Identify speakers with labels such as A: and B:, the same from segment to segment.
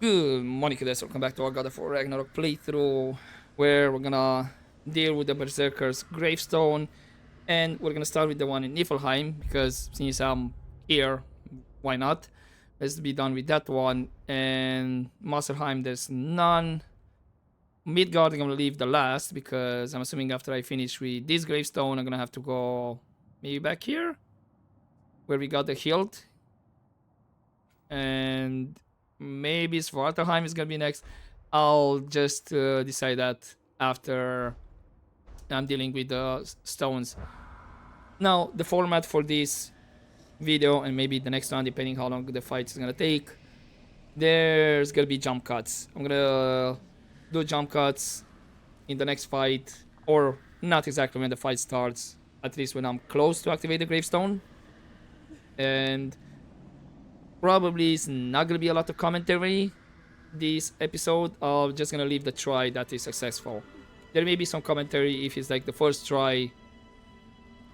A: Good morning, guys. Welcome back to our God of War Ragnarok playthrough, where we're gonna deal with the Berserker's gravestone, and we're gonna start with the one in Niflheim because since I'm here, why not? Let's be done with that one. And Masterheim, there's none. Midgard, I'm gonna leave the last because I'm assuming after I finish with this gravestone, I'm gonna have to go maybe back here where we got the hilt, and maybe Svartalheim is gonna be next. I'll just decide that after I'm dealing with the stones. Now, the format for this video and maybe the next one, depending how long the fight is gonna take, there's gonna be jump cuts. I'm gonna do jump cuts in the next fight, or not exactly when the fight starts, at least when I'm close to activate the gravestone. And probably it's not gonna be a lot of commentary this episode. I'm just gonna leave the try that is successful. There may be some commentary if it's like the first try.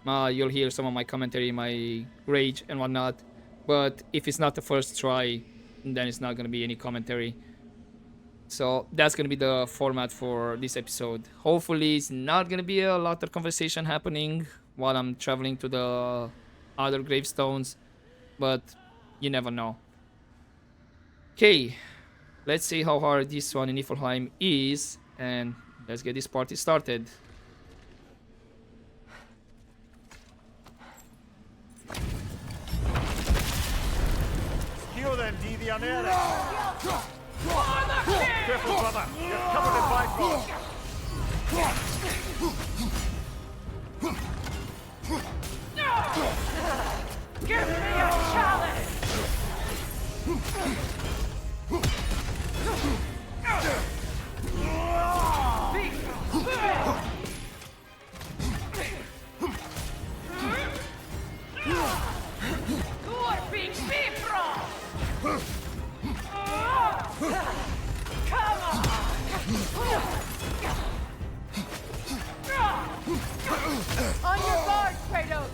A: You'll hear some of my commentary, my rage and whatnot. But if it's not the first try, then it's not gonna be any commentary. So that's gonna be the format for this episode. Hopefully it's not gonna be a lot of conversation happening while I'm traveling to the other gravestones, but you never know. Okay, let's see how hard this one in Niflheim is, and let's get this party started.
B: Steal them, Devianere! Careful, brother! You're covered in bifrost!
C: Give me a challenge! Thur being Bifrost! Come on! On your guard, Kratos!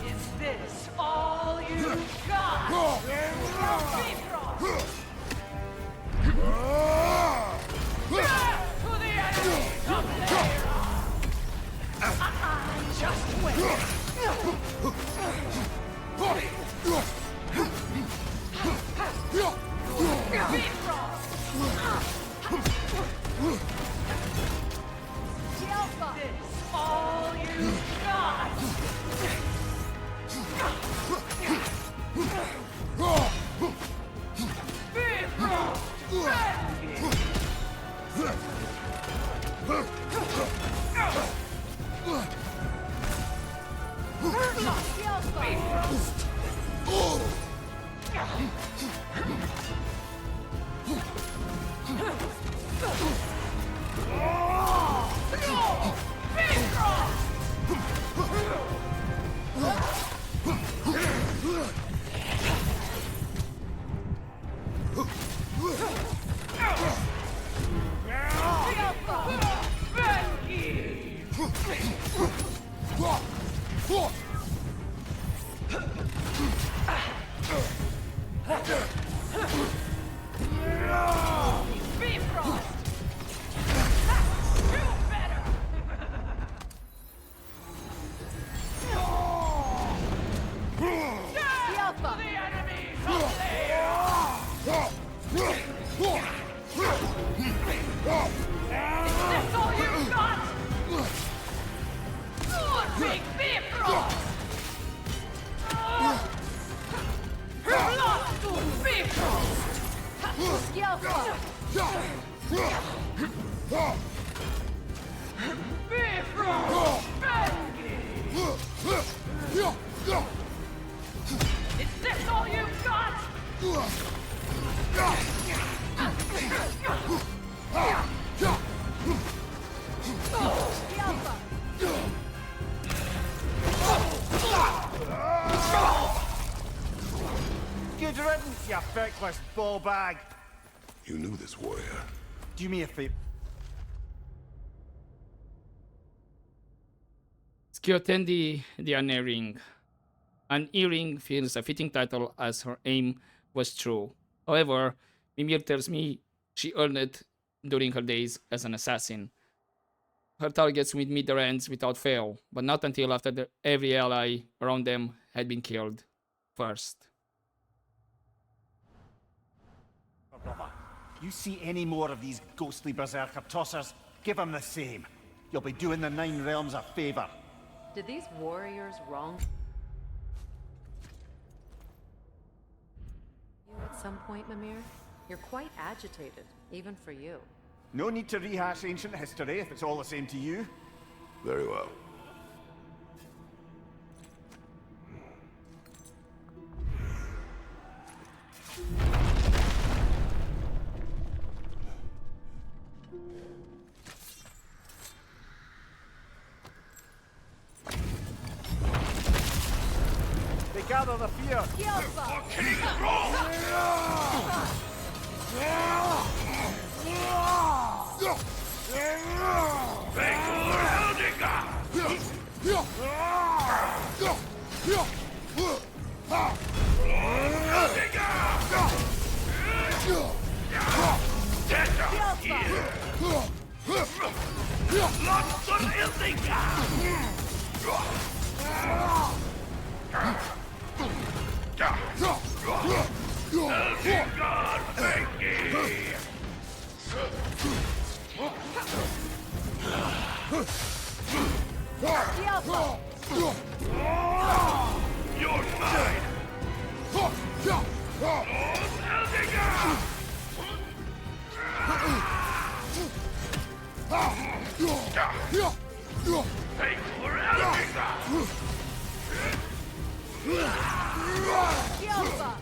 C: Is this all you got? Bifrost! To the enemy of Thur! Just wait! Bifrost! This all you got? Big Bifrost! Bifrost! Is this all you've got? The Alpha!
B: Good riddance, you feckless ball bag.
D: You knew this warrior.
B: Do me a favor.
A: Skiotendi the Unerring. An earring feels a fitting title as her aim was true. However, Mimir tells me she earned it during her days as an assassin. Her targets would meet their ends without fail, but not until after every ally around them had been killed first.
B: Brother, you see any more of these ghostly berserker tossers, give them the same. You'll be doing the Nine Realms a favor.
E: Did these warriors wrong you at some point, Mimir? You're quite agitated, even for you.
B: No need to rehash ancient history if it's all the same to you.
D: Very well.
B: They gather the fear.
C: The Alpha! The Alpha! The Alpha! The Alpha! The Alpha!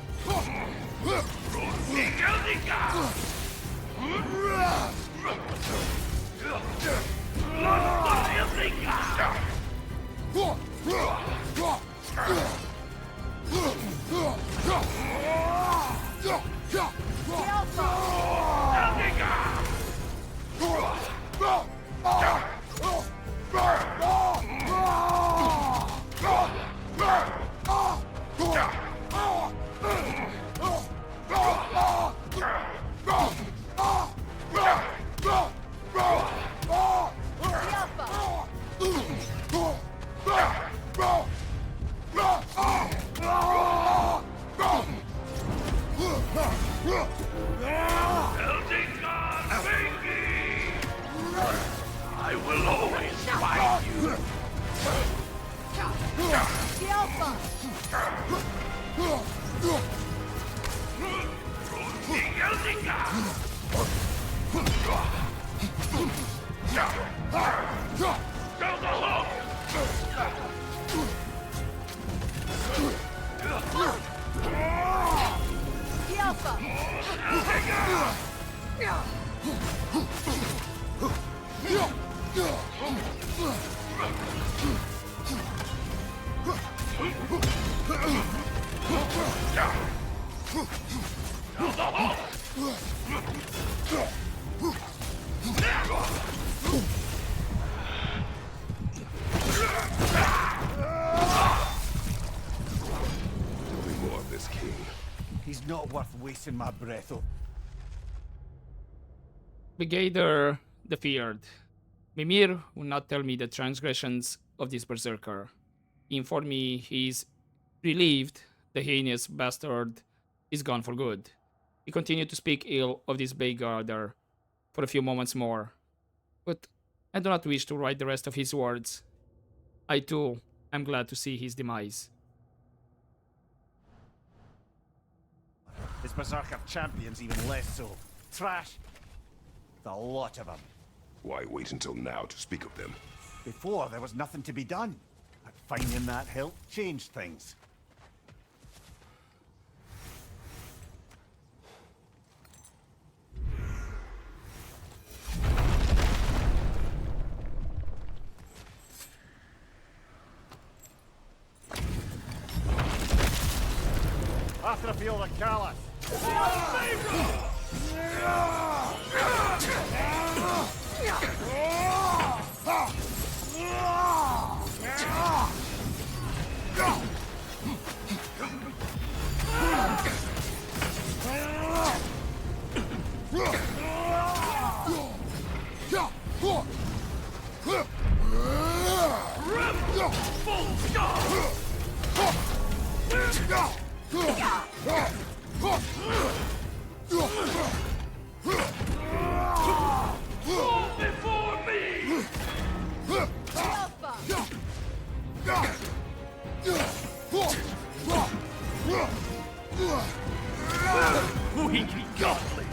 D: I will always find you.
C: The Alpha! The Alpha!
D: Tell me more of this king.
B: He's not worth wasting my breath on.
A: Brigader the Feared. Mimir will not tell me the transgressions of this berserker. He informed me he is relieved the heinous bastard is gone for good. He continued to speak ill of this Brigader for a few moments more, but I do not wish to write the rest of his words. I too am glad to see his demise.
B: His berserker champions even less so. Trash. The lot of them.
D: Why wait until now to speak of them?
B: Before, there was nothing to be done. But finding that hilt changed things. After feel the callous.
D: Weak godling!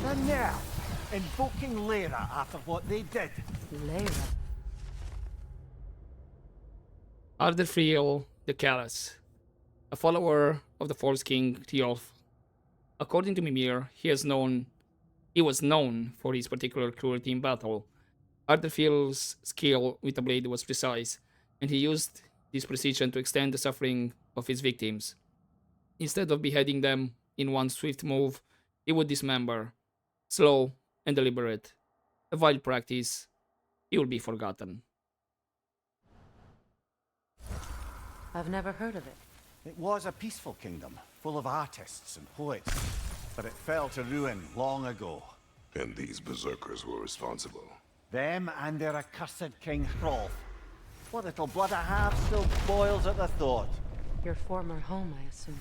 B: And now, invoking Lyra after what they did.
E: Lyra.
A: Arderfriel the Callous, a follower of the false king Thiolf. According to Mimir, he was known for his particular cruelty in battle. Arderfriel's skill with the blade was precise, and he used this precision to extend the suffering of his victims. Instead of beheading them in one swift move, he would dismember, slow and deliberate. A vile practice, he will be forgotten.
E: I've never heard of it.
B: It was a peaceful kingdom, full of artists and poets. But it fell to ruin long ago.
D: And these berserkers were responsible.
B: Them and their accursed King Hrolf. What little blood I have still boils at the thought.
E: Your former home, I assume.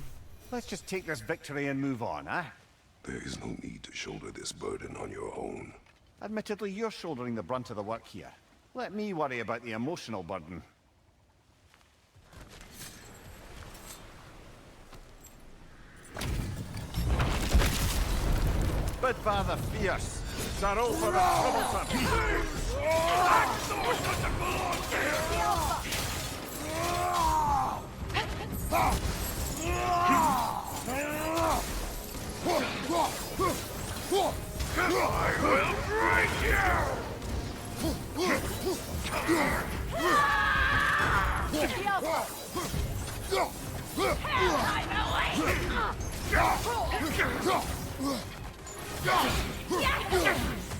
B: Let's just take this victory and move on, eh?
D: There is no need to shoulder this burden on your own.
B: Admittedly, you're shouldering the brunt of the work here. Let me worry about the emotional burden. Bidvar the Fierce, Sarol for the Troublesome.
D: I will break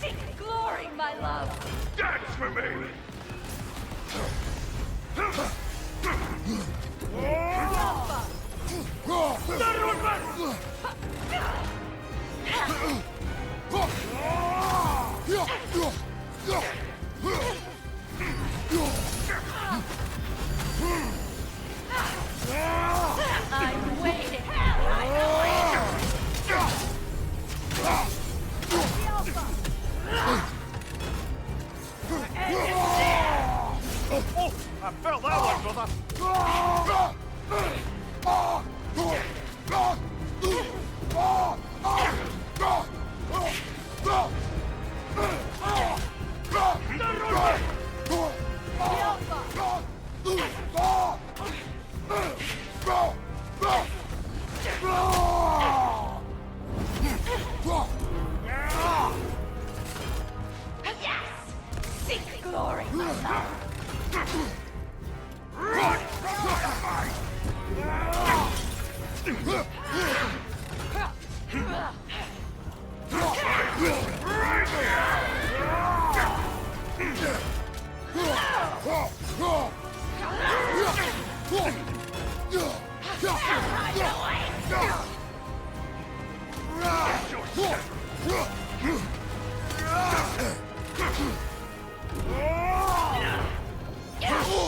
C: Seek glory, my love.
D: Dance for me!
C: Yes! Seek glory, my love!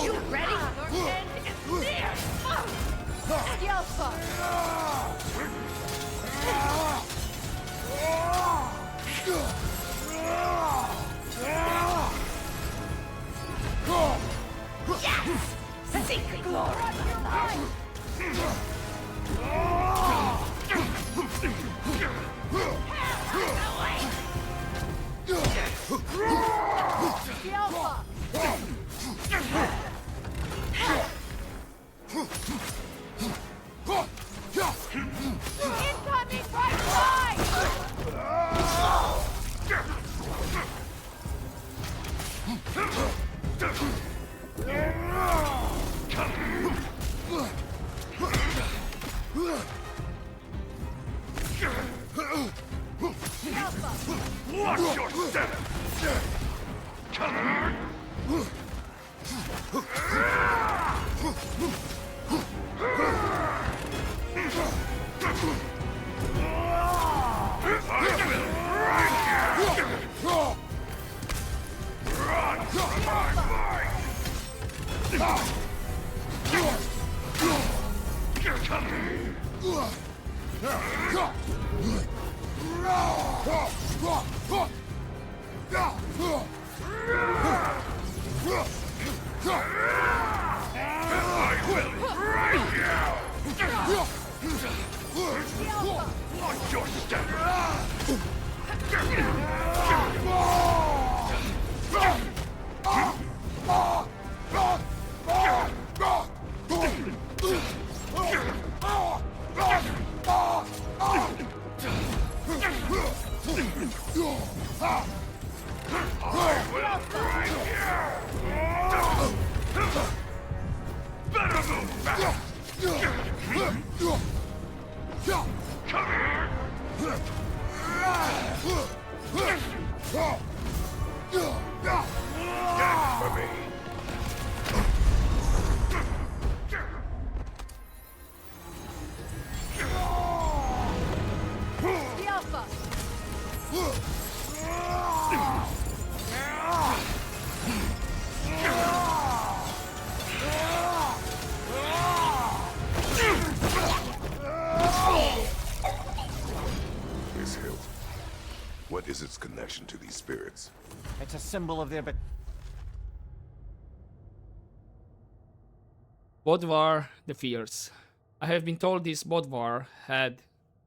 C: You ready? Your end is near! Yelpa! Yes! Seek glory, my love! Incoming right side!
D: Watch your step! Watch your step! Better move back! Come here! Stand for me!
C: Yelpa!
D: This hilt. What is its connection to these spirits?
B: It's a symbol of their
A: Bodvar the Fierce. I have been told this Bodvar had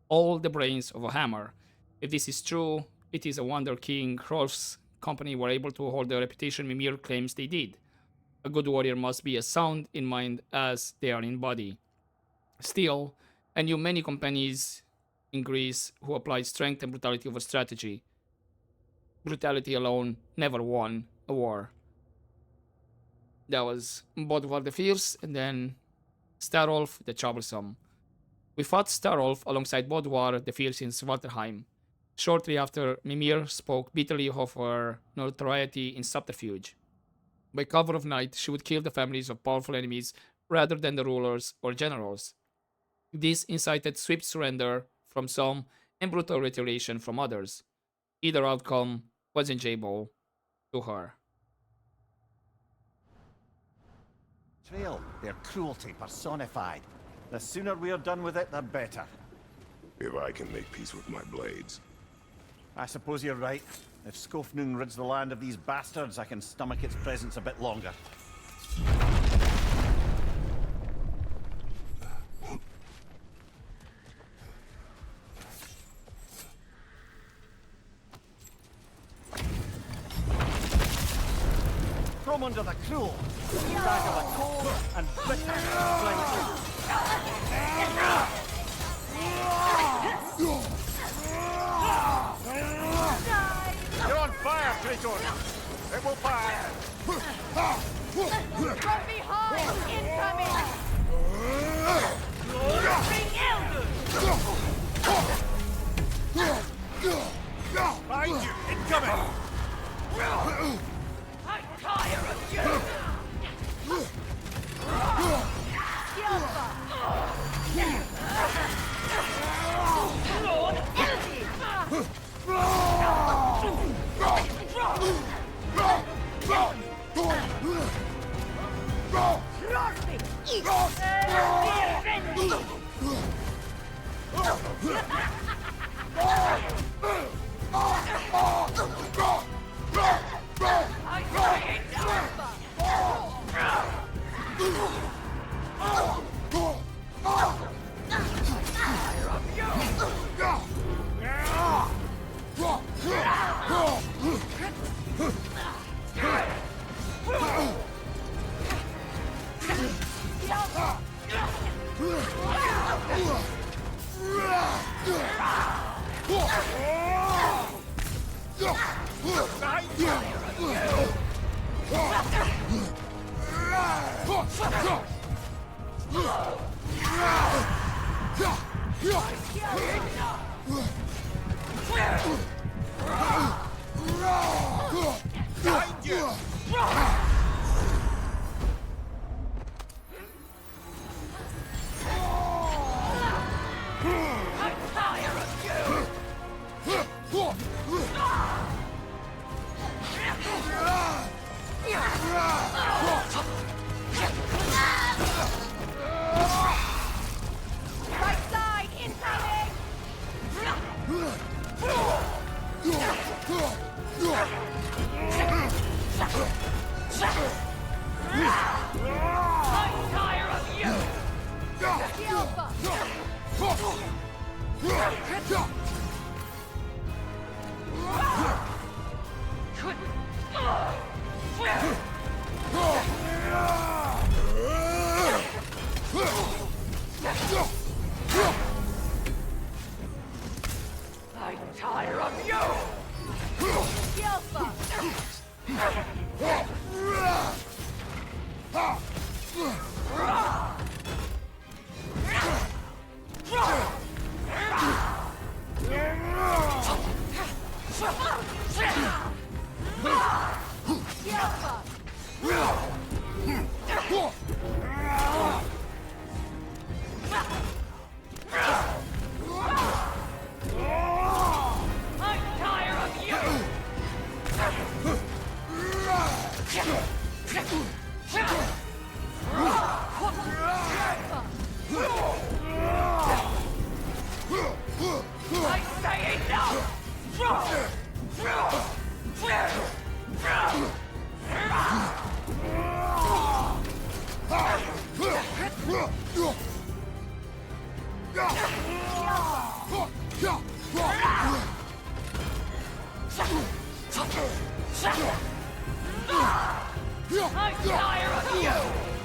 A: all the brains of a hammer. If this is true, it is a wonder King Hrolf's company were able to hold the reputation Mimir claims they did. A good warrior must be as sound in mind as they are in body. Still, I knew many companies in Greece who applied strength and brutality over strategy. Brutality alone never won a war. That was Bodvar the Fierce, and then Starolf the Troublesome. We fought Starolf alongside Bodvar the Fierce in Svartalheim. Shortly after, Mimir spoke bitterly of her notoriety in subterfuge. By cover of night, she would kill the families of powerful enemies rather than the rulers or generals. This incited swift surrender from some and brutal retaliation from others. Either outcome was enjoyable to her.
B: trail. Their cruelty personified. The sooner we're done with it, the better.
D: If I can make peace with my blades.
B: I suppose you're right. If Skofnung rids the land of these bastards, I can stomach its presence a bit longer. From under the cruel, stagger the cold and bitter.
C: Right side, incoming!
F: I'm tired of you!
C: The Alpha!
F: I'm tired of you!
C: The Alpha! The Alpha!
F: I'm tired of you! I say I'm tired of you! I'm tired of you! I'm tired of you! I'm tired of you!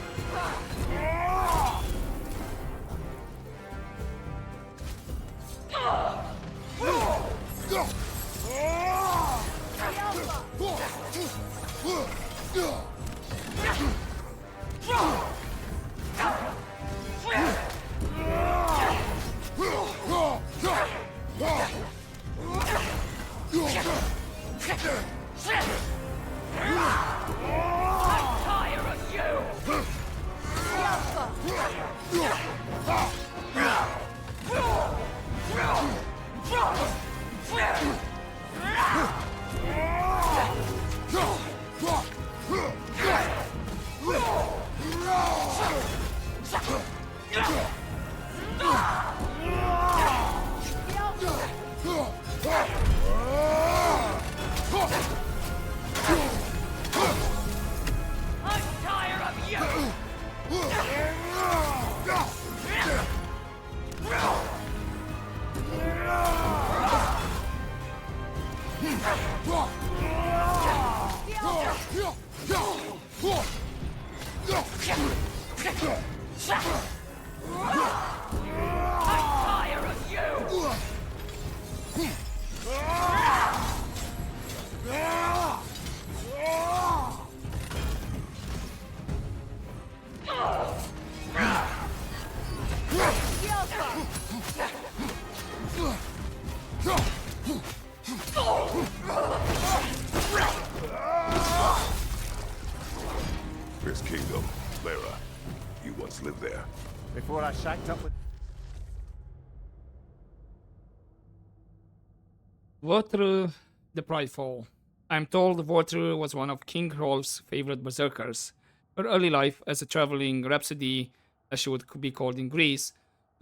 D: This kingdom, Lara. You once lived there.
B: Before I shacked up with...
A: Thur the Prideful. I'm told Thur was one of King Hrolf's favorite berserkers. Her early life as a traveling rhapsody, as she would be called in Greece,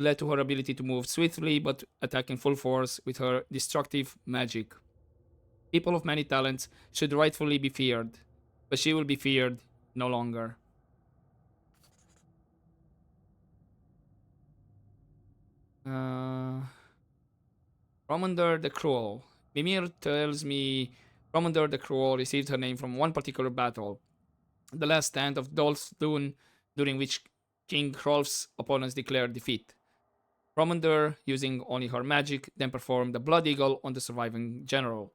A: led to her ability to move swiftly but attack in full force with her destructive magic. People of many talents should rightfully be feared, but she will be feared no longer. Uh, Romandor the Cruel. Mimir tells me Romandor the Cruel received her name from one particular battle, the last stand of Dolph's Dune, during which King Hrolf's opponents declared defeat. Romandor, using only her magic, then performed the Blood Eagle on the surviving general.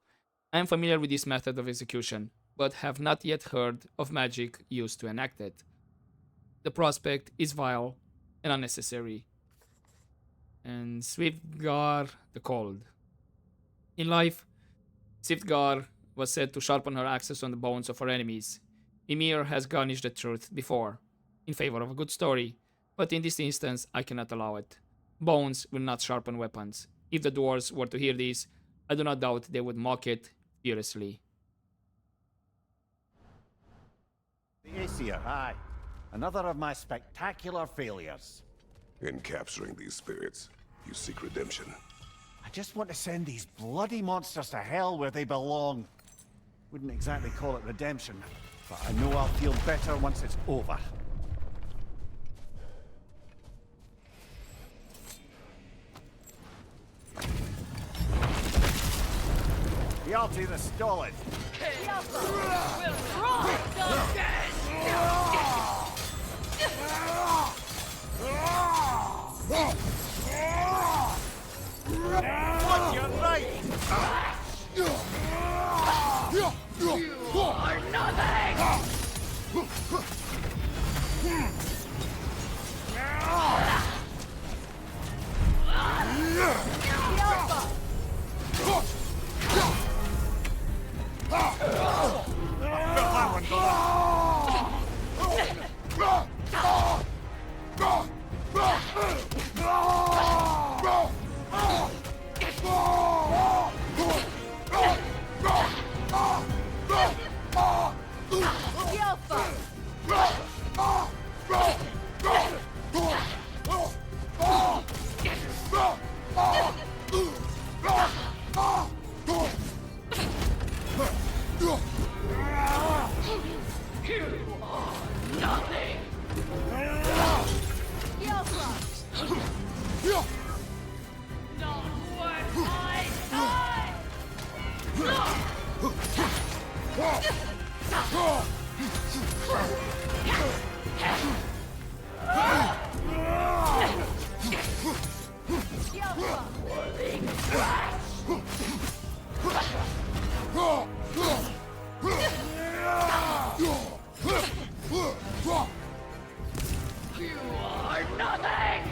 A: I am familiar with this method of execution, but have not yet heard of magic used to enact it. The prospect is vile and unnecessary. And Swiftgar the Cold. In life, Swiftgar was said to sharpen her axes on the bones of her enemies. Mimir has garnished the truth before, in favor of a good story, but in this instance I cannot allow it. Bones will not sharpen weapons. If the dwarves were to hear this, I do not doubt they would mock it furiously.
B: The Aesir, aye. Another of my spectacular failures.
D: In capturing these spirits, you seek redemption.
B: I just want to send these bloody monsters to hell where they belong. Wouldn't exactly call it redemption, but I know I'll feel better once it's over. Hjalti the Stolid.
F: Will rot the dead!
B: What, you're right!
F: You are nothing!
C: Alpha!
B: That one,
C: Alpha!
F: Nothing!
C: Alpha!
F: Not worth my time! You are nothing!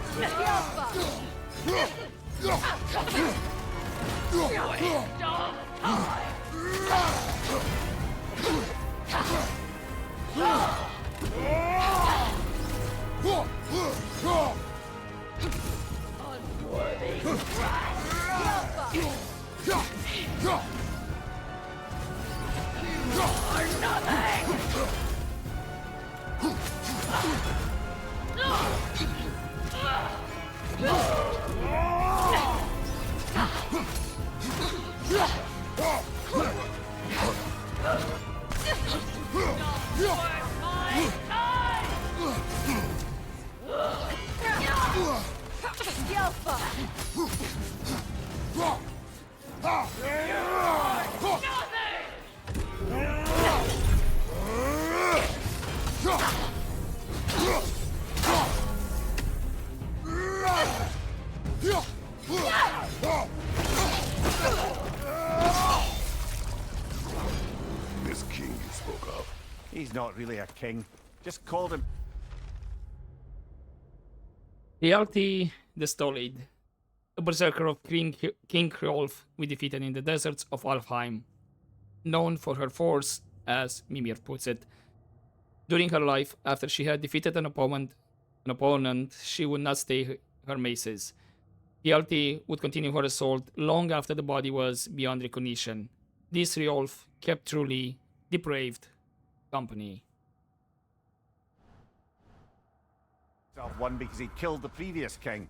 C: Alpha!
F: Waste of time! Unworthy
C: Alpha!
F: are nothing! Worth my time!
C: Alpha!
D: This king you spoke of.
B: He's not really a king. Just called him.
A: Hjalti the Stolid, a berserker of King Hrolf we defeated in the deserts of Alfheim, known for her force, as Mimir puts it. During her life, after she had defeated an opponent, she would not stay her maces. Hjalti would continue her assault long after the body was beyond recognition. this Riolf kept truly depraved company.
B: One because he killed the previous king.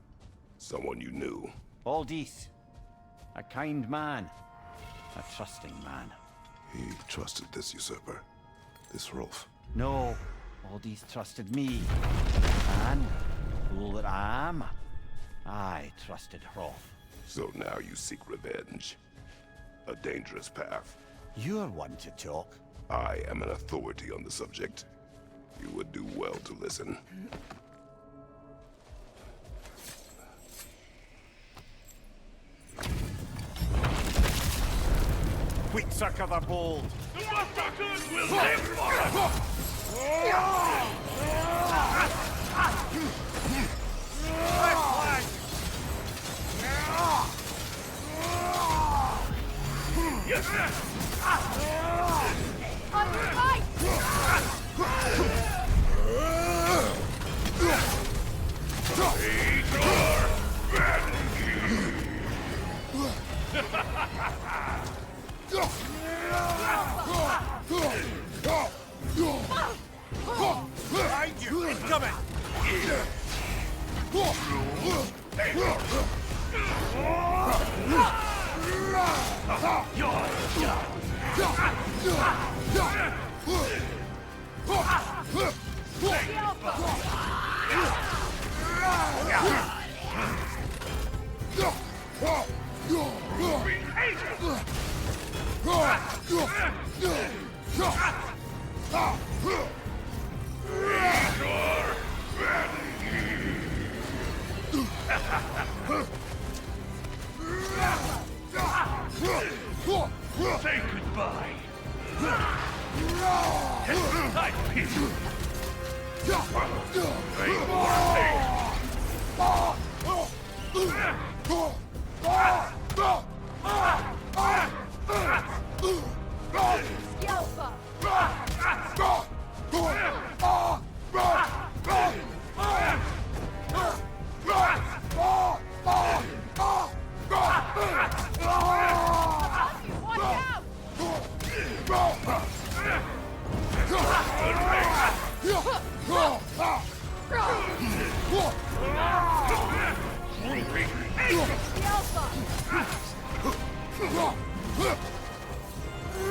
D: Someone you knew.
B: Aldith. A kind man. A trusting man.
D: He trusted this usurper. This Rolf.
B: No, Aldith trusted me. And, fool that I am, I trusted Hrolf.
D: So now you seek revenge. A dangerous path.
B: You're one to talk.
D: I am an authority on the subject. You would do well to listen.
B: Wheat sucker the bold.
F: The Berserkers will live forever!
C: On your right!
B: Behind you! Incoming!
F: Say goodbye! I pity you!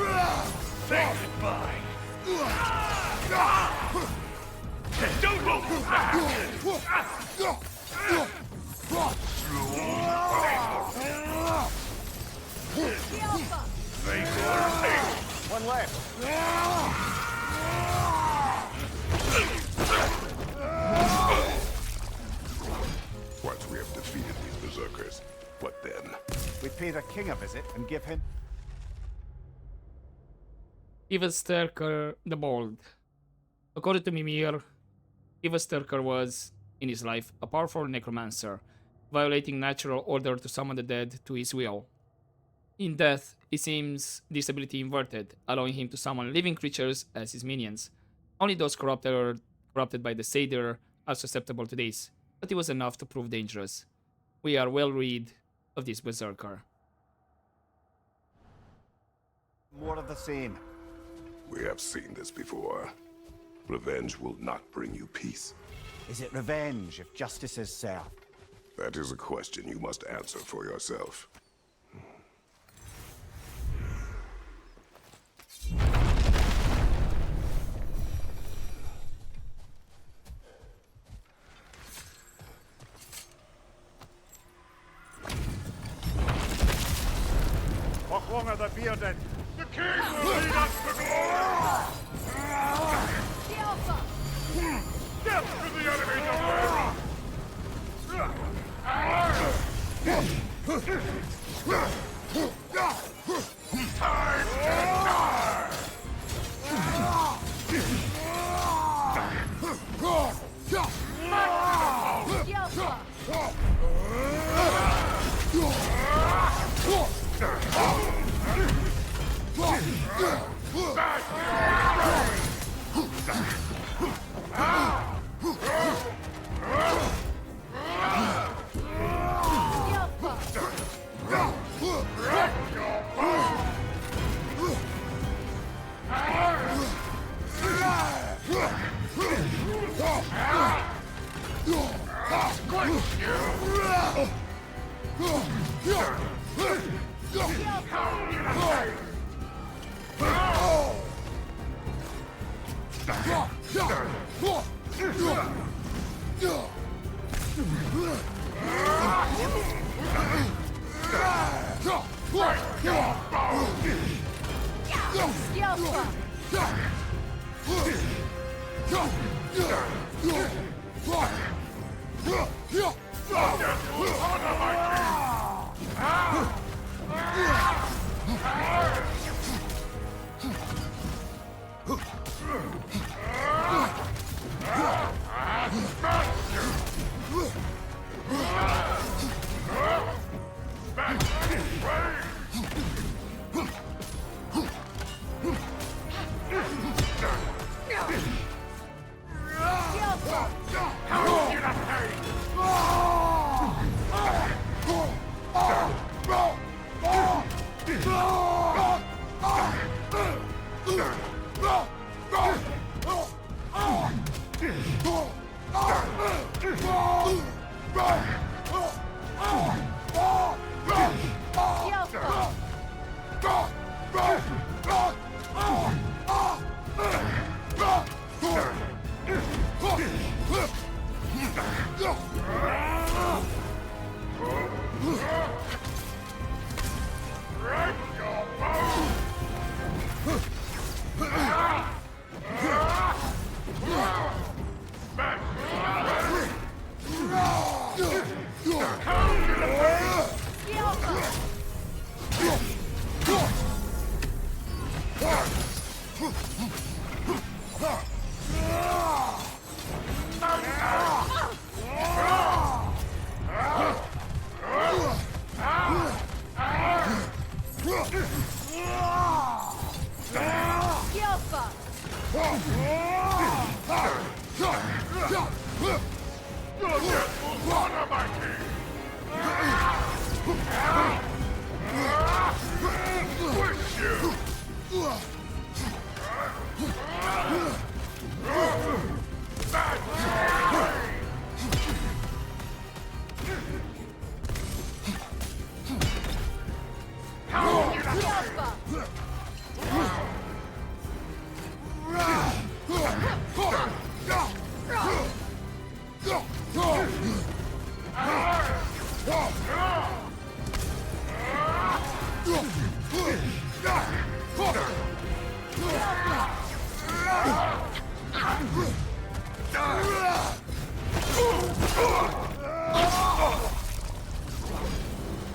F: Say goodbye! Don't look back!
B: One left.
D: Once we have defeated these berserkers, what then?
B: We pay the king a visit and give him...
A: Ivesturker the Bold. According to Mimir, Ivesturker was, in his life, a powerful necromancer, violating natural order to summon the dead to his will. In death, he seems this ability inverted, allowing him to summon living creatures as his minions. Only those corrupted by the Seder are susceptible to this, but it was enough to prove dangerous. We are well rid of this berserker.
B: More of the same.
D: We have seen this before. Revenge will not bring you peace.
B: Is it revenge if justice is served?
D: That is a question you must answer for yourself.
B: What wrong are the bearded?
F: The king will lead us to glory! Death to the enemies of Thur! Time to die!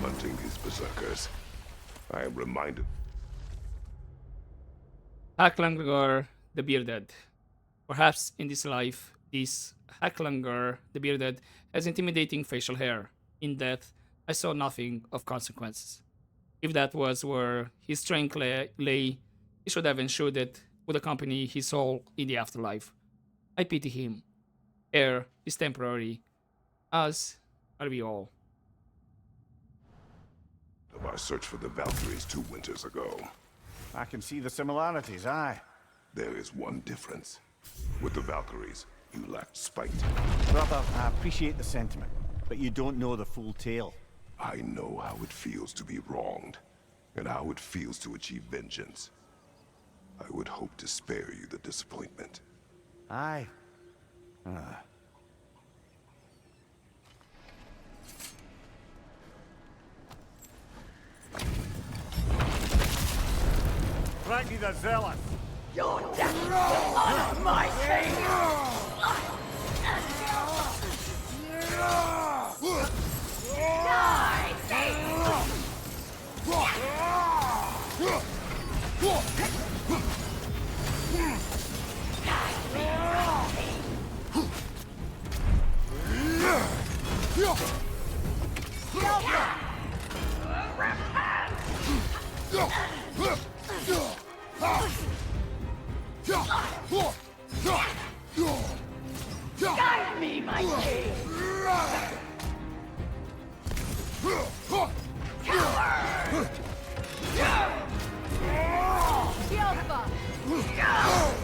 D: Hunting these berserkers, I am reminded.
A: Hacklanger the Bearded. Perhaps in this life, this Hacklanger the Bearded has intimidating facial hair. In death, I saw nothing of consequences. If that was where his strength lay, he should have ensured it would accompany his soul in the afterlife. I pity him. Air is temporary, as are we all.
D: Of our search for the Valkyries 2 winters ago,
B: I can see the similarities, aye.
D: there is one difference. With the Valkyries, you lacked spite.
B: Brother, I appreciate the sentiment, but you don't know the full tale.
D: I know how it feels to be wronged, and how it feels to achieve vengeance. I would hope to spare you the disappointment.
B: Aye. Ragni the Zealous!
C: Your death will honor my king! Die, guide me, my king! Coward!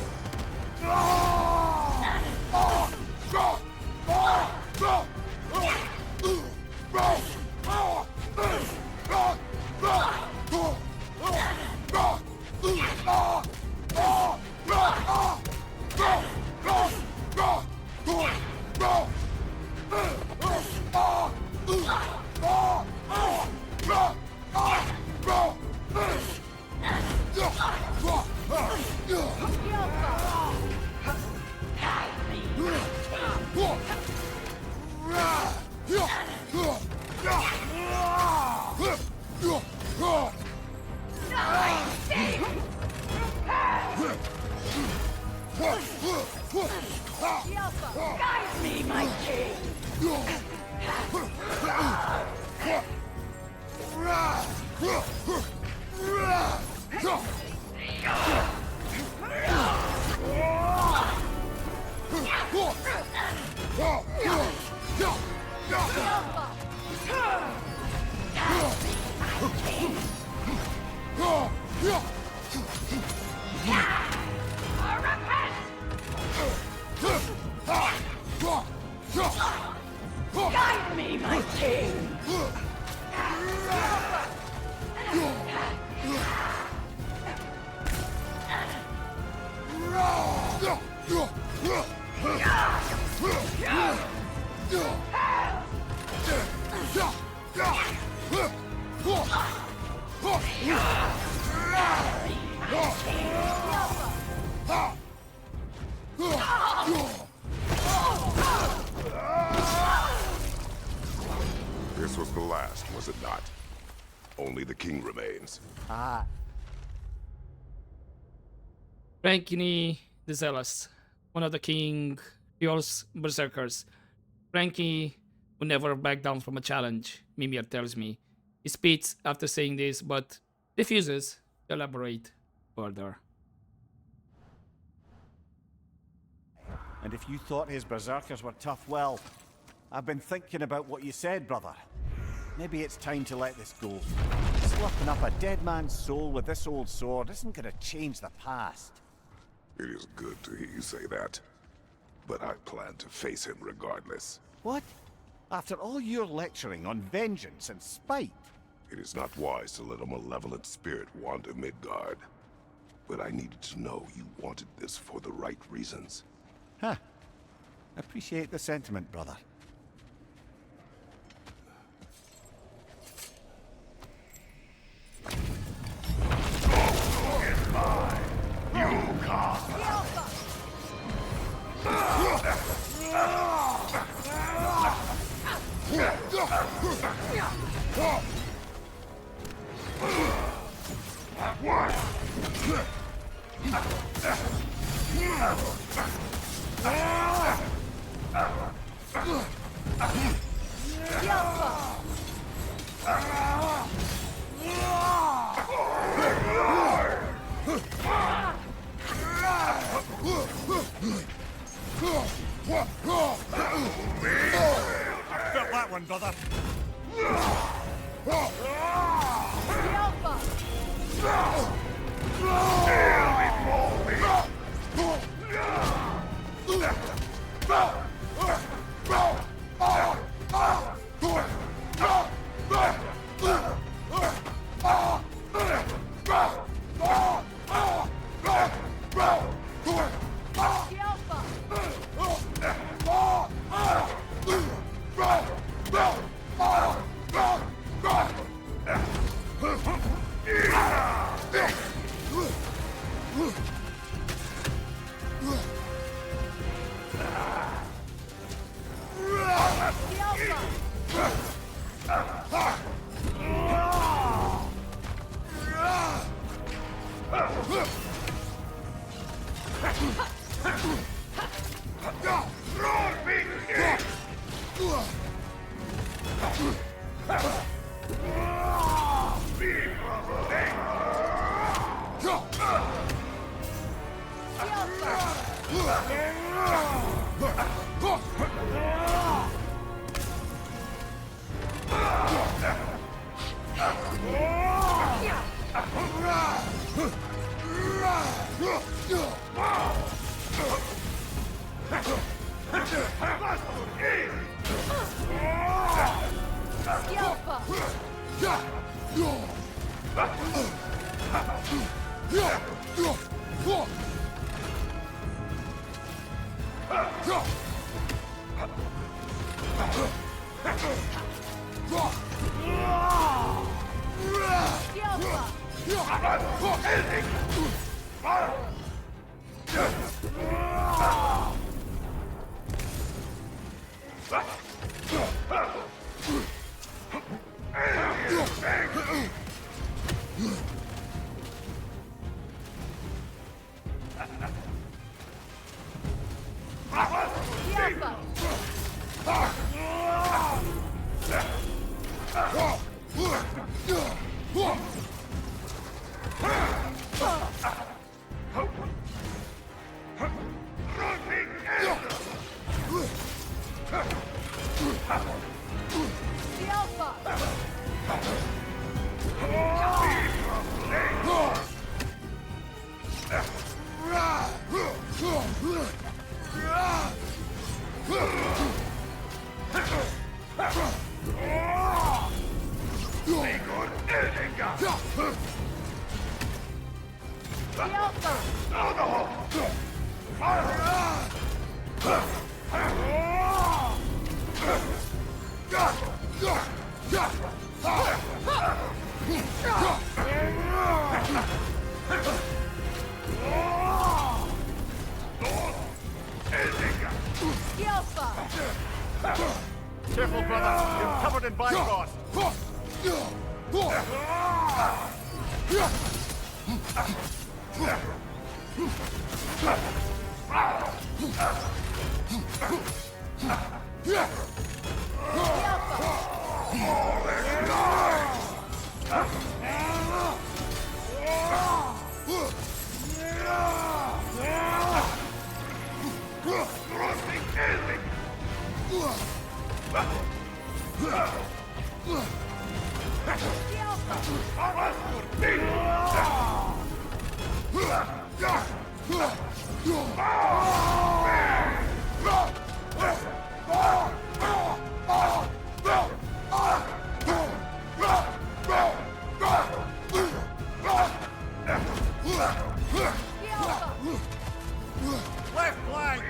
C: Guide me, my king! Guide me, my king!
D: This was the last, was it not? Only the king remains.
B: Ah,
A: Frankie the Zealous, one of the King Fjord's Berserkers. Frankie would never back down from a challenge, Mimir tells me. He spits after saying this, but refuses to elaborate further.
B: and if you thought his berserkers were tough, well, I've been thinking about what you said, brother. Maybe it's time to let this go. Sloughing up a dead man's soul with this old sword isn't gonna change the past.
D: It is good to hear you say that. But I plan to face him regardless.
B: What? After all your lecturing on vengeance and spite?
D: It is not wise to let a malevolent spirit wander Midgard. But I needed to know you wanted this for the right reasons.
B: Huh. Appreciate the sentiment, brother. Felt that one, brother. Careful, brother. You're covered in Bifrost. Left flank!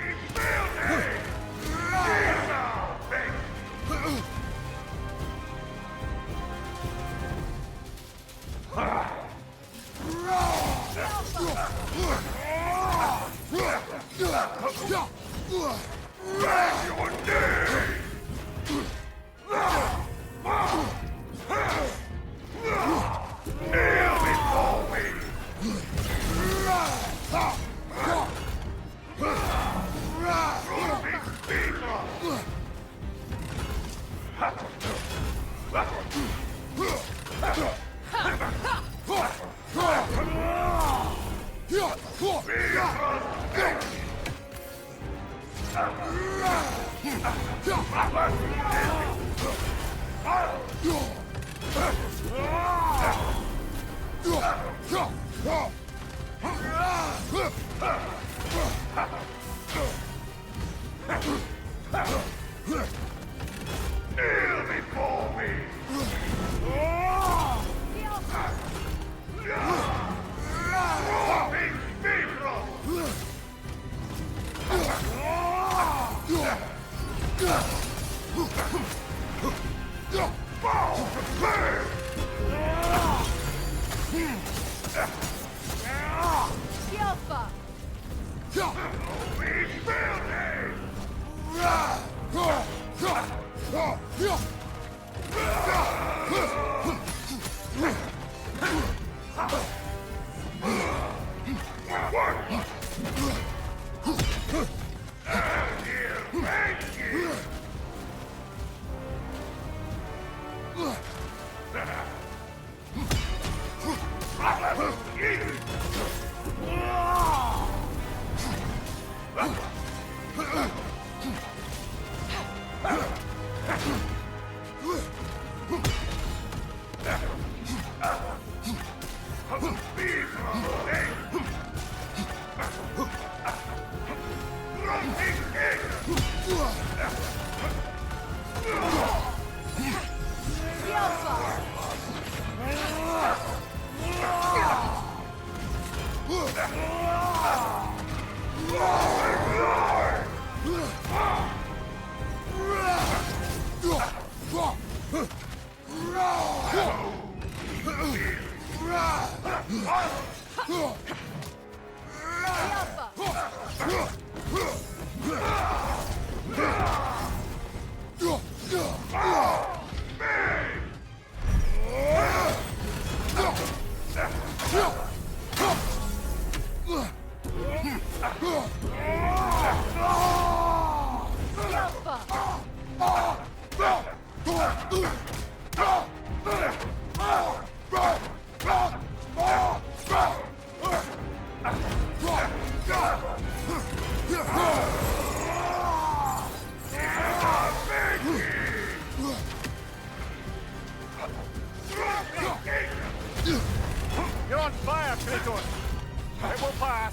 F: will pass.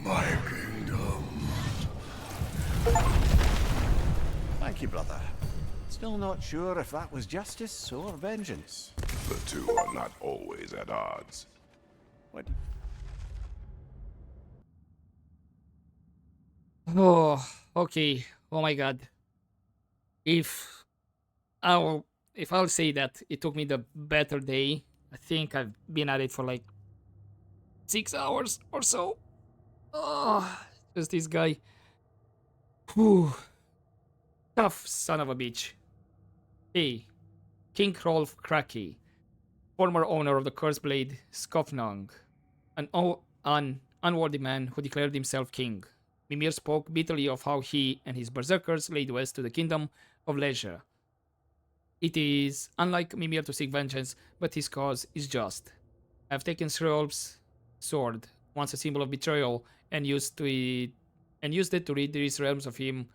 D: My kingdom.
B: Thank you, brother. Still not sure if that was justice or vengeance.
D: The two are not always at odds.
B: What?
A: Oh, okay. Oh my god. If if I'll say that it took me the better day, I think I've been at it for like 6 hours or so. Oh, just this guy. Whew. Tough son of a bitch. Hey, King Rolf Kraki, former owner of the Cursed Blade Skofnung, an unworthy man who declared himself king. Mimir spoke bitterly of how he and his berserkers laid waste to the kingdom of Leisure. It is unlike Mimir to seek vengeance, but his cause is just. I have taken Shrolf's sword, once a symbol of betrayal, and used it to rid these realms of him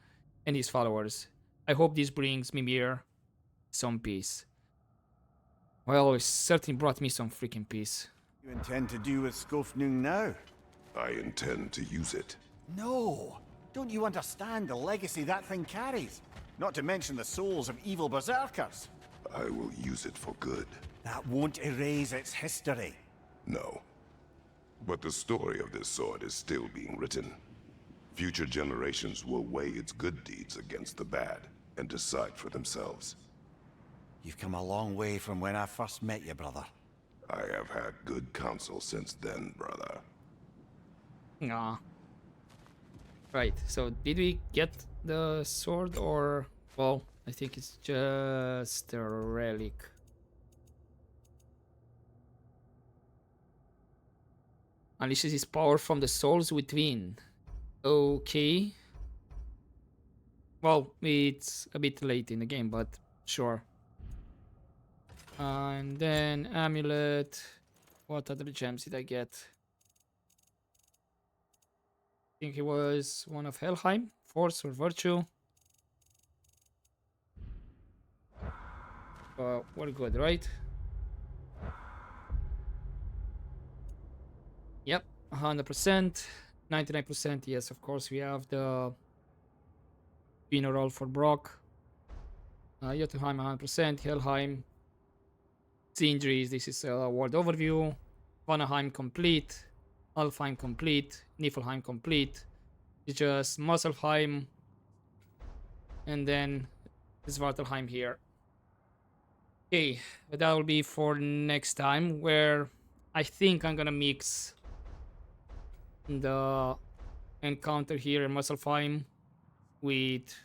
A: and his followers. I hope this brings Mimir some peace. Well, it certainly brought me some freaking peace.
B: You intend to do with Skofnung now?
D: I intend to use it.
B: No! Don't you understand the legacy that thing carries? Not to mention the souls of evil berserkers.
D: I will use it for good.
B: That won't erase its history.
D: No. But the story of this sword is still being written. Future generations will weigh its good deeds against the bad and decide for themselves.
B: You've come a long way from when I first met you, brother.
D: I have had good counsel since then, brother.
A: Nah. Right, so did we get the sword or... Well, I think it's just a relic. Unleashes his power from the souls within. Okay. Well, it's a bit late in the game, but sure. And then amulet. What other gems did I get? I think it was one of Helheim, Force or Virtue. We're good, right? Yep, 100%, 99%. Yes, of course, we have the funeral for Brock. Jotunheim 100%, Helheim. The injuries, this is a world overview. Vanaheim complete, Alfheim complete, Niflheim complete. It's just Musselheim and then Svartalheim here. Okay, but that will be for next time, where I think I'm gonna mix the encounter here in Musselheim with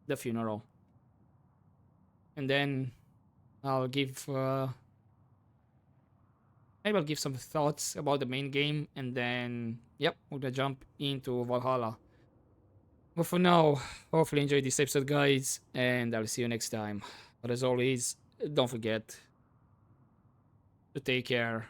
A: the funeral. And then I'll give maybe I'll give some thoughts about the main game, and then yep, we're gonna jump into Valhalla. But for now, hopefully enjoy this episode, guys, and I'll see you next time. But as always, don't forget to take care